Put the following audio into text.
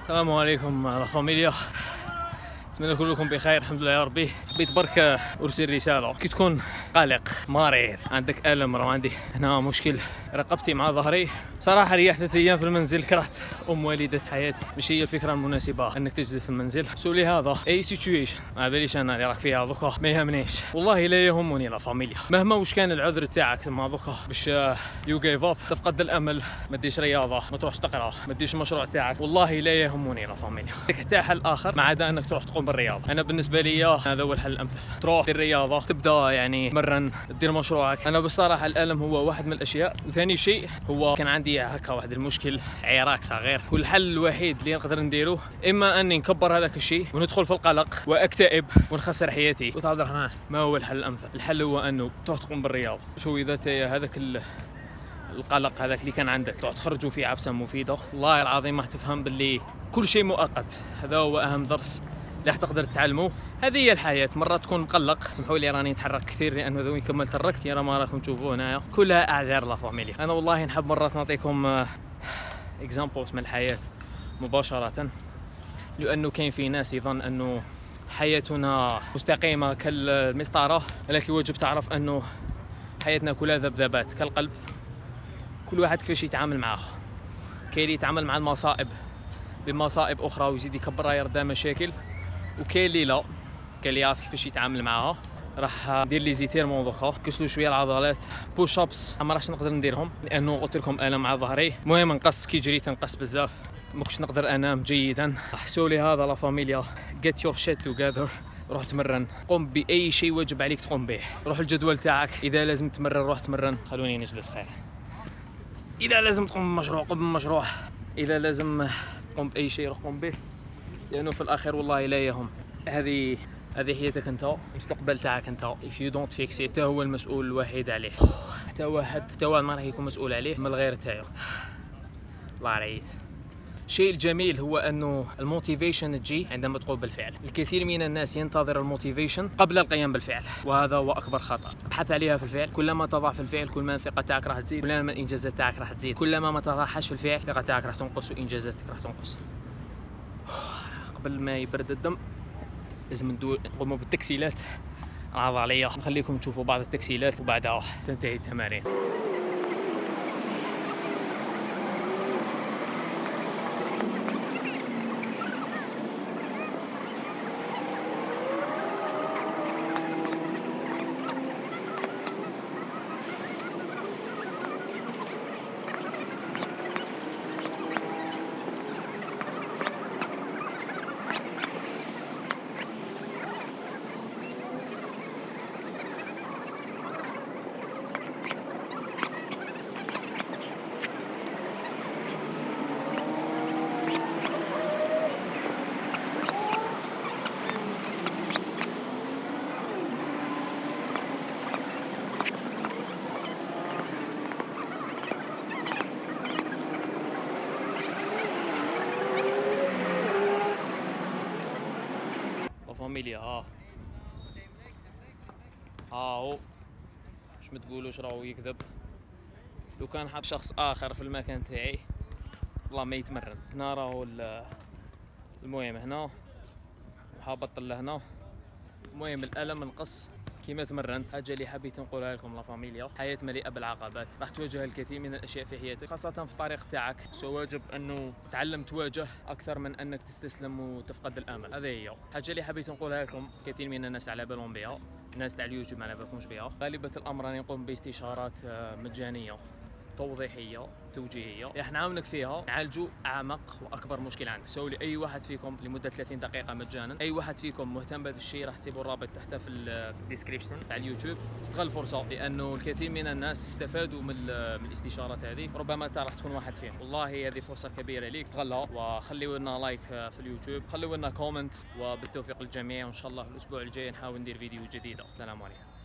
السلام عليكم لا فاميليا، اتمنى كلكم بخير. الحمد لله يا ربي. حبيت برك ارسل رساله كي تكون قلق مريض عندك الم، راه عندي هنا مشكل رقبتي مع ظهري. صراحه ريحت 3 ايام في المنزل، كرهت والده حياتي. مش هي الفكره المناسبه انك تجلس في المنزل. سولي هذا اي سيتويشن، ما باليش انا اللي راك فيها دوكا، ما يهمنيش والله، لا يهمني لا فاميليا مهما وش كان العذر تاعك. ما دوكا باش يو جيف اب، تفقد الامل، ما ديش رياضه، ما تروحش تقرا، ما ديش المشروع تاعك، والله لا يهمني لا فاميليا. عندك حتى حل اخر ما عدا انك تروح تقوم بالرياضه. انا بالنسبه لي هذا هو الحل الامثل، تروح دير رياضه، تبدا يعني تمرن، دير مشروعك. انا بصراحه الالم هو واحد من الاشياء، وثاني شيء هو كان عندي هكا واحد المشكل عراك صغير، والحل الوحيد اللي نقدر نديره اما اني نكبر هذاك الشيء وندخل في القلق واكتئب ونخسر حياتي. وعبد الرحمن ما هو الحل الامثل؟ الحل هو انه تروح تقوم بالرياضه. شو اذا هذاك القلق هذاك اللي كان عندك تروح تخرجوا فيه عبسه مفيده، والله العظيم ما تفهم باللي كل شيء مؤقت. هذا هو اهم درس اللي راح تقدر تتعلمه. هذه هي الحياه، مرات تكون مقلق. اسمحوا لي راني نتحرك كثير لانه ذوي كملت الركض، يا ما راكم تشوفوا هنايا كلها اعذار لا فاميليا. انا والله نحب مرات نعطيكم اكزامبلز من الحياه مباشره، لانه كاين في ناس يظن انه حياتنا مستقيمه كالمسطره، ولكن يجب تعرف انه حياتنا كلها ذبذبات كالقلب. كل واحد كيفاش يتعامل معها. كاين اللي يتعامل مع المصائب بمصائب اخرى ويزيد يكبرها يردها مشاكل، وكاين اللي لا، كاين اللي يعرف كيفاش يتعامل معها. راح ندير لي زيتيرمون دوكا، كسلوا شويه العضلات، بوش ابس ما راحش نقدر نديرهم لانه قلت لكم الم مع ظهري. المهم نقص، كي جريت نقص بزاف، ما كنتش نقدر انام جيدا. حسوا لي هذا لا فاميليا، get your shit together، روح تمرن، قم باي شيء واجب عليك تقوم به. روح الجدول تاعك، اذا لازم تمرن روح تمرن، خلوني نجلس خير. اذا لازم تقوم بمشروع قم بمشروع، اذا لازم تقوم باي شيء روح قم به، لانه في الاخير والله لا يهم. هذه حياتك انت، المستقبل تاعك انت. if you don't fix it، انت هو المسؤول الوحيد عليه. حتى واحد ما راح يكون مسؤول عليه من الغير تاعو. الله رعيت. الشيء الجميل هو انه الموتيفيشن تجي عندما تقوم بالفعل. الكثير من الناس ينتظر الموتيفيشن قبل القيام بالفعل، وهذا هو اكبر خطأ. ابحث عليها في الفعل. كلما تضع في الفعل كل ما الثقه تاعك راح تزيد، كلما الانجازات تاعك راح تزيد. كلما ما تضعهاش في الفعل الثقه تاعك راح تنقص وانجازاتك راح تنقص. قبل ما يبرد الدم لازم نقوموا بالتكسيلات العضليه. نخليكم تشوفوا بعض التكسيلات وبعدها تنتهي التمارين. فاميليا هو مش متقولوش راهو يكذب. لو كان حط شخص اخر في المكان تاعي والله ما يتمرن. هنا راهو المهم هنا وحابط لهنا. المهم الالم نقص كيما تمرنت. حاجه اللي حبيت نقولها لكم لا فاميليا، حياه مليئه بالعقبات، راح تواجه الكثير من الاشياء في حياتك خاصه في الطريق تاعك. واجب انه تتعلم تواجه اكثر من انك تستسلم وتفقد الامل. هذه هي الحاجه اللي حبيت نقولها لكم. كثير من الناس على بالهم بها، الناس تاع اليوتيوب ما على بالهمش بها. غالبا الامر راني نقوم باستشارات مجانيه توضيحيه توجيهيه راح نعاونك فيها نعالجوا اعمق واكبر مشكل عندك. سولي اي واحد فيكم لمده 30 دقيقه مجانا. اي واحد فيكم مهتم بهذا الشيء راح تسيبوا الرابط تحت في الديسكريبشن تاع اليوتيوب. استغل الفرصه لانه الكثير من الناس استفادوا من الاستشارات هذه، ربما انت راح تكون واحد فيهم. والله هذه فرصه كبيره ليك، استغلها وخليوا لنا لايك في اليوتيوب، خليوا لنا كومنت، وبالتوفيق للجميع. وان شاء الله الاسبوع الجاي نحاول ندير فيديو جديده. السلام عليكم.